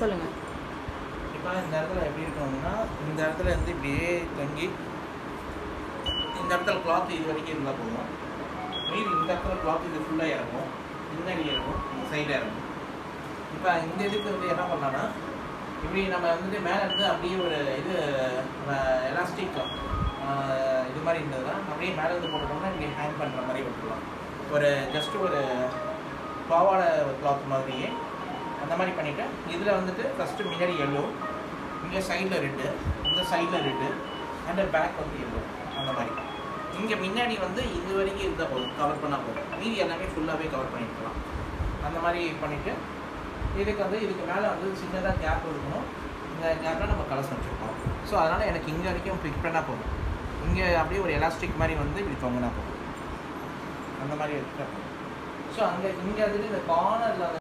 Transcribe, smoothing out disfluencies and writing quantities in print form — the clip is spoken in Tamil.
சொல்லுங்கள். இப்போ இந்த இடத்துல எப்படி இருக்கணும்னா, இந்த இடத்துல இருந்து இப்படியே தங்கி இந்த இடத்துல கிளாத் இது வரைக்கும் இருந்தால் போதும். மீதி இந்த இடத்துல கிளாத் இது ஃபுல்லாக இறங்கும், பின்னாடி இறங்கும், இந்த சைடில் இறங்கும். இப்போ இந்த இதுக்கு வந்து என்ன பண்ணலான்னா, இப்படி நம்ம வந்துட்டு மேலே இருந்து அப்படியே ஒரு இது எலாஸ்டிக் இது மாதிரி இருந்ததுன்னா அப்படியே மேலே இருந்து போட்டுட்டோம்னா இப்படி ஹேங் பண்ணுற மாதிரி விட்டுருலாம். ஒரு ஜஸ்ட்டு ஒரு பாவாடை கிளாத் மாதிரியே அந்த மாதிரி பண்ணிவிட்டு இதில் வந்துட்டு ஃபஸ்ட்டு முன்னாடி எல்லோ, இங்கே சைடில் ரெட்டு, இந்த சைடில் ரெட்டு, அண்ட் பேக் வந்து எல்லோ. அந்த மாதிரி இங்கே முன்னாடி வந்து இது வரைக்கும் இருந்தால் போதும், கவர் பண்ணால் போதும். மீதி எல்லாமே ஃபுல்லாகவே கவர் பண்ணிக்கலாம். அந்த மாதிரி பண்ணிவிட்டு இதுக்கு வந்து இதுக்கு மேலே வந்து சின்னதாக கேப் இருக்கணும். இந்த கேப்பில் நம்ம கலர்ஸ் வச்சுருக்கோம். ஸோ அதனால் எனக்கு இங்கே வரைக்கும் ஃபிட் பண்ணால் போதும். இங்கே அப்படியே ஒரு எலாஸ்டிக் மாதிரி வந்து இப்படி தொங்கினா போதும். அந்த மாதிரி எடுத்துகிட்டா போதும். ஸோ அங்கே இங்கே வந்துட்டு இந்த கார்னரில்